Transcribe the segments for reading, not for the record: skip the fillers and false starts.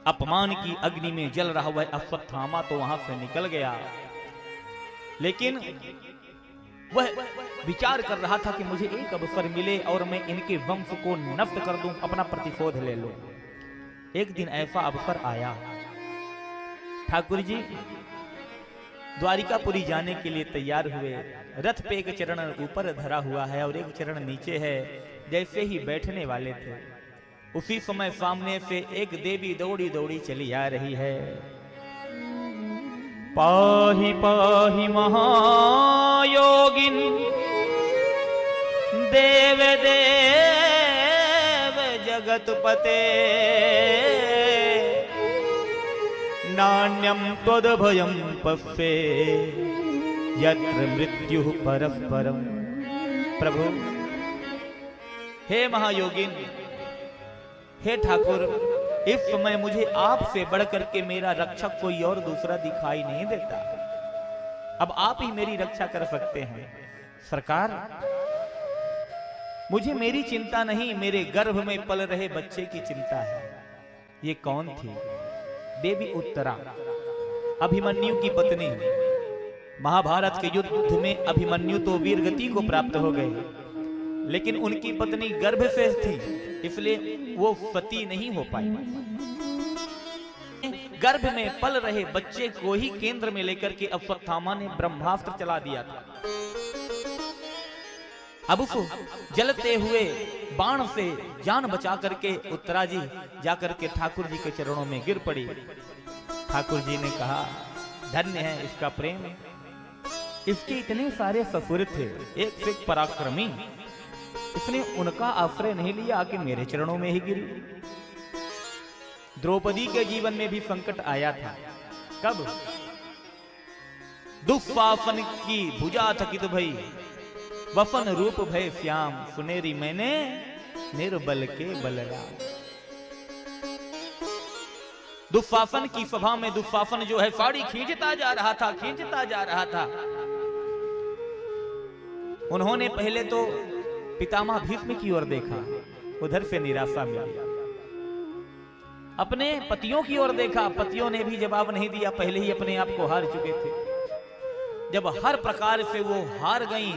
अपमान की अग्नि में जल रहा हुआ अश्वत्थामा तो वहां से निकल गया, लेकिन वह विचार कर रहा था कि मुझे एक अवसर मिले और मैं इनके वंश को नष्ट कर दूं, अपना प्रतिशोध ले लूं। एक दिन ऐसा अवसर आया, ठाकुर जी द्वारिकापुरी जाने के लिए तैयार हुए। रथ पे एक चरण ऊपर धरा हुआ है और एक चरण नीचे है। जैसे ही बैठने वाले थे, उसी समय सामने से एक देवी दौड़ी दौड़ी चली आ रही है। पाहि पाहि महायोगिन देव देव जगतपते, नान्यं त्वदभयं पश्ये यत्र मृत्युः परस्परम्। प्रभु, हे महायोगिन, हे ठाकुर, इस समय मुझे आपसे बढ़कर के मेरा रक्षक कोई और दूसरा दिखाई नहीं देता। अब आप ही मेरी रक्षा कर सकते हैं। सरकार, मुझे मेरी चिंता नहीं, मेरे गर्भ में पल रहे बच्चे की चिंता है। ये कौन थी? देवी उत्तरा, अभिमन्यु की पत्नी। महाभारत के युद्ध में अभिमन्यु तो वीर गति को प्राप्त हो गए, लेकिन उनकी पत्नी गर्भ से थी, इसलिए वो सती नहीं हो पाई। गर्भ में पल रहे बच्चे को ही केंद्र में लेकर के अश्वत्थामा ने ब्रह्मास्त्र चला दिया था। अब उस जलते हुए बाण से जान बचा करके उत्तरा जी जाकर के ठाकुर जी के चरणों में गिर पड़ी। ठाकुर जी ने कहा, धन्य है इसका प्रेम, इसके इतने सारे ससुर थे, एक से एक पराक्रमी, इसने उनका आश्रय नहीं लिया, आके मेरे चरणों में ही गिरी। द्रौपदी के जीवन में भी संकट आया था। कब? दुस्साहसन की भुजा थकित भई, वसन रूप भय श्याम, सुनेरी मैंने निर्बल के बलराम। दुस्साहसन की सभा में दुस्साहसन जो है साड़ी खींचता जा रहा था, खींचता जा रहा था। उन्होंने पहले तो पितामह भीष्म की ओर देखा, उधर से निराशा मिली। अपने पतियों की ओर देखा, पतियों ने भी जवाब नहीं दिया, पहले ही अपने आप को हार चुके थे। जब हर प्रकार से वो हार गईं,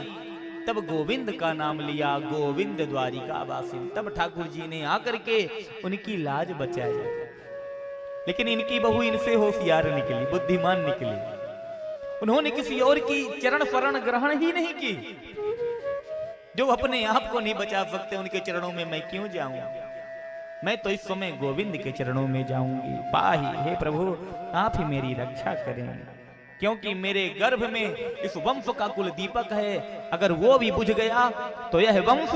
तब गोविंद का नाम लिया, गोविंद द्वारिका वासिन। तब ठाकुर जी ने आकर के उनकी लाज बचाई। लेकिन इनकी बहू इनसे होशियार निकली, बुद्धिमान निकली। उन्होंने किसी और की चरण शरण ग्रहण ही नहीं की। जो अपने आप को नहीं बचा सकते, उनके चरणों में मैं क्यों जाऊं? मैं तो इस समय गोविंद के चरणों में जाऊंगी। पाहि, हे प्रभु, आप ही मेरी रक्षा करें, क्योंकि मेरे गर्भ में इस वंश का कुल दीपक है। अगर वो भी बुझ गया तो यह वंश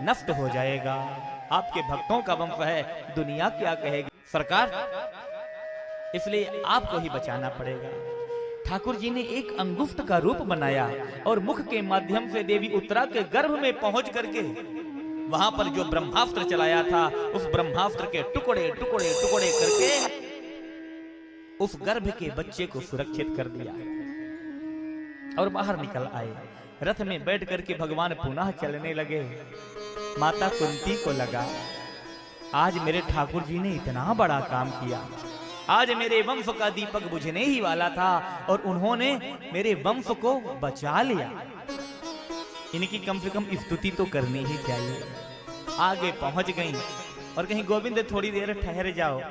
नष्ट हो जाएगा। आपके भक्तों का वंश है, दुनिया क्या कहेगी? सरकार, इसलिए आपको ही बचाना पड़ेगा। ठाकुर जी ने एक अंगुष्ठ का रूप बनाया और मुख के माध्यम से देवी उत्तरा के गर्भ में पहुंच करके वहां पर जो ब्रह्मास्त्र चलाया था, उस ब्रह्मास्त्र के टुकड़े टुकड़े टुकड़े करके उस गर्भ के बच्चे को सुरक्षित कर दिया और बाहर निकल आए। रथ में बैठ करके भगवान पुनः चलने लगे। माता कुंती को लगा, आज मेरे ठाकुर जी ने इतना बड़ा काम किया, आज मेरे वंश का दीपक बुझने ही वाला था और उन्होंने मेरे वंश को बचा लिया। इनकी कम से कम स्तुति तो करनी ही चाहिए। आगे पहुंच गई और कहीं, गोविंद थोड़ी देर ठहर जाओ,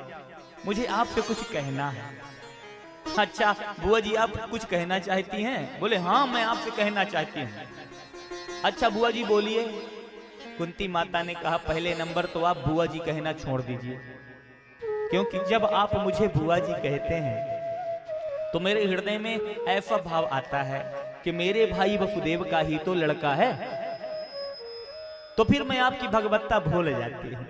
मुझे आपसे कुछ कहना है। अच्छा बुआ जी, आप कुछ कहना चाहती हैं? बोले हाँ, मैं आपसे कहना चाहती हूँ। अच्छा बुआ जी बोलिए। कुंती माता ने कहा, पहले नंबर तो आप बुआ जी कहना छोड़ दीजिए, क्योंकि जब आप मुझे बुआ जी कहते हैं तो मेरे हृदय में ऐसा भाव आता है कि मेरे भाई वसुदेव का ही तो लड़का है, तो फिर मैं आपकी भगवत्ता भूल जाती हूं।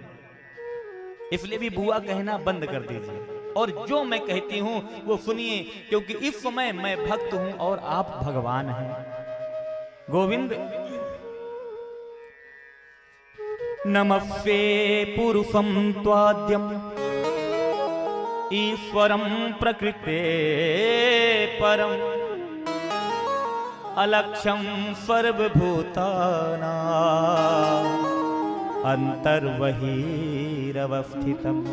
इसलिए भी बुआ कहना बंद कर दीजिए और जो मैं कहती हूं वो सुनिए, क्योंकि इस समय मैं भक्त हूं और आप भगवान हैं। गोविंद, नमस्ते पुरुषं त्वाद्यम् ईश्वरं प्रकृते परम् अलक्ष्यं सर्वभूतानां अंतर्बहिरवस्थितम्।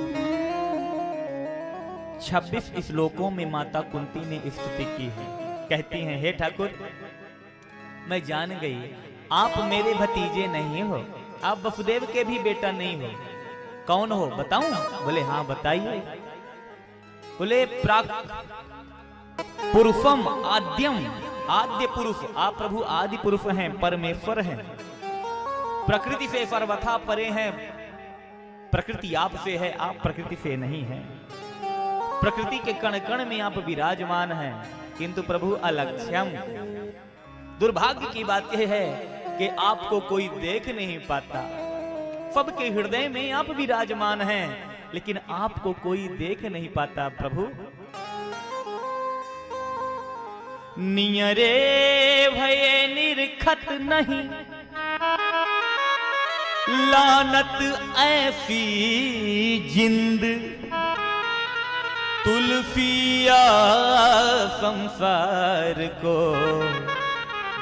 26 श्लोकों में माता कुंती ने स्तुति की है। कहती हैं, हे ठाकुर, मैं जान गई आप मेरे भतीजे नहीं हो, आप वसुदेव के भी बेटा नहीं हो। कौन हो बताऊं? बोले हाँ बताइए। बोले पुरुषम आद्यम, आद्य पुरुष आप प्रभु आदि पुरुष हैं, परमेश्वर हैं, प्रकृति से सर्वथा परे हैं। प्रकृति आप से है, आप प्रकृति से नहीं हैं। प्रकृति के कण कण में आप विराजमान हैं, किंतु प्रभु अलक्ष्यम। दुर्भाग्य की बात यह है कि आपको कोई देख नहीं पाता। सबके हृदय में आप विराजमान हैं, लेकिन आपको कोई देख नहीं पाता प्रभु। नियरे भये निरखत नहीं, लानत ऐसी जिंद, तुलसिया संसार को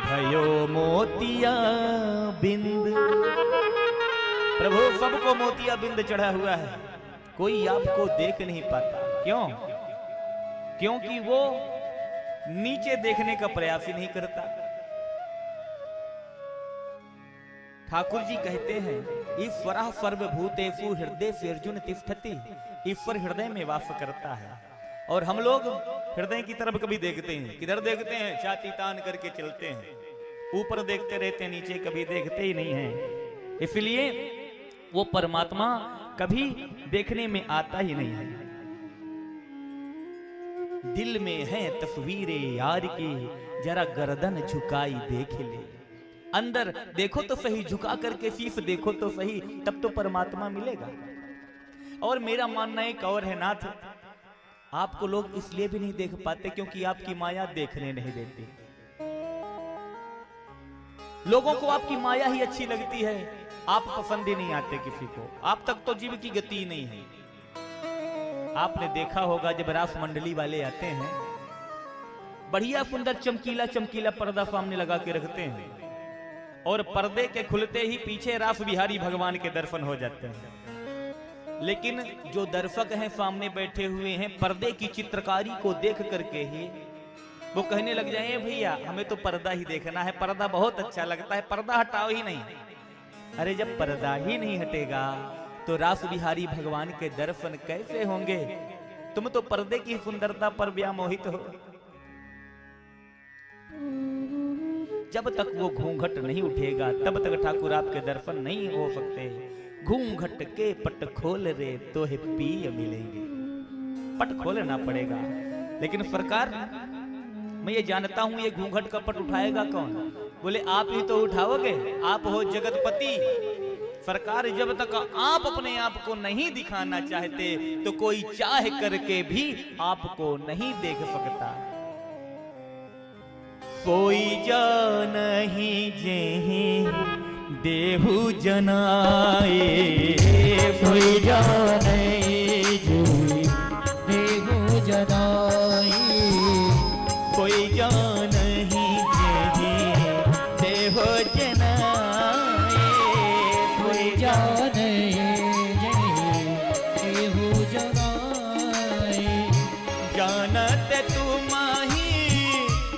भयो मोतिया बिंद। प्रभु सबको मोतिया बिंद चढ़ा हुआ है, कोई आपको देख नहीं पाता। क्यों? क्योंकि वो नीचे देखने का प्रयास ही नहीं करता। ठाकुर जी कहते हैं, ईश्वरः सर्वभूतेषु हृदयेषु तिष्ठति। ईश्वर हृदय में वास करता है। और हम लोग हृदय की तरफ कभी देखते हैं, किधर देखते हैं? छाती तान करके चलते हैं, ऊपर देखते रहते हैं, नीचे कभी देखते ही नहीं हैं। इसलिए वो परमात्मा कभी देखने में आता ही नहीं है। दिल में है तस्वीरें यार की, जरा गर्दन झुकाई देख ले। अंदर देखो तो सही, झुका करके शीश देखो तो सही, तब तो परमात्मा मिलेगा। और मेरा मानना एक और है नाथ, आपको लोग इसलिए भी नहीं देख पाते क्योंकि आपकी माया देखने नहीं देती। लोगों को आपकी माया ही अच्छी लगती है, आप पसंद ही नहीं आते किसी को। आप तक तो जीव की गति नहीं है। आपने देखा होगा जब रास मंडली वाले आते हैं, बढ़िया सुंदर चमकीला चमकीला पर्दा सामने लगा के रखते हैं, और पर्दे के खुलते ही पीछे रास बिहारी भगवान के दर्शन हो जाते हैं। लेकिन जो दर्शक हैं सामने बैठे हुए हैं, पर्दे की चित्रकारी को देख करके ही वो कहने लग जाए, भैया हमें तो पर्दा ही देखना है, पर्दा बहुत अच्छा लगता है, पर्दा हटाओ ही नहीं। अरे जब पर्दा ही नहीं हटेगा तो रास बिहारी भगवान के दर्शन कैसे होंगे? तुम तो पर्दे की सुंदरता पर व्यामोहित हो। जब तक वो घूंघट नहीं उठेगा तब तक ठाकुर आपके दर्शन नहीं हो सकते। घूंघट के पट खोल रे तो है पिय मिलेंगे, पट खोलना पड़ेगा। लेकिन सरकार, मैं ये जानता हूं ये घूंघट का पट उठाएगा कौन? बोले आप ही तो उठाओगे, आप हो जगतपति। सरकार, जब तक आप अपने आप को नहीं दिखाना चाहते तो कोई चाह करके भी आपको नहीं देख सकता। कोई जान नहीं जेहि देहु जनाए, कोई जान नहीं जेहि देहु जनाए, कोई जान नहीं जेहि देहु जनाए, कोई जान नहीं देहु जनाए। जानत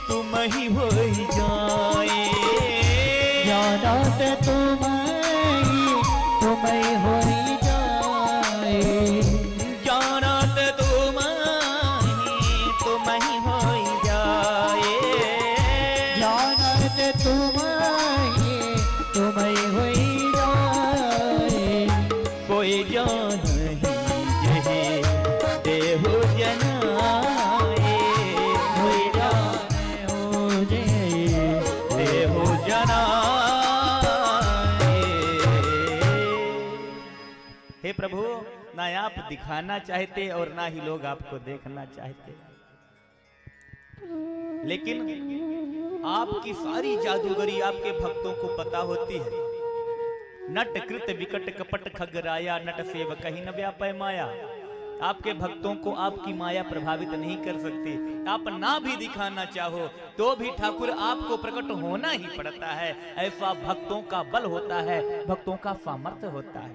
तुम ही हो जाए, जानत तुम ही हो जाए, जानत तुम ही हो जाए, जानत तुम ही हो जाए। कोई जान ही जहे देहु जनाए, कोई जान हो जहे देहु जनाए। हे प्रभु, ना आप दिखाना चाहते और ना ही लोग आपको देखना चाहते, लेकिन आपकी सारी जादूगरी आपके भक्तों को पता होती है। नट कृत विकट कपट खगराया, नट सेवक ही न व्यापय माया। आपके भक्तों को आपकी माया प्रभावित नहीं कर सकती। आप ना भी दिखाना चाहो तो भी ठाकुर आपको प्रकट होना ही पड़ता है। ऐसा भक्तों का बल होता है, भक्तों का सामर्थ्य होता है।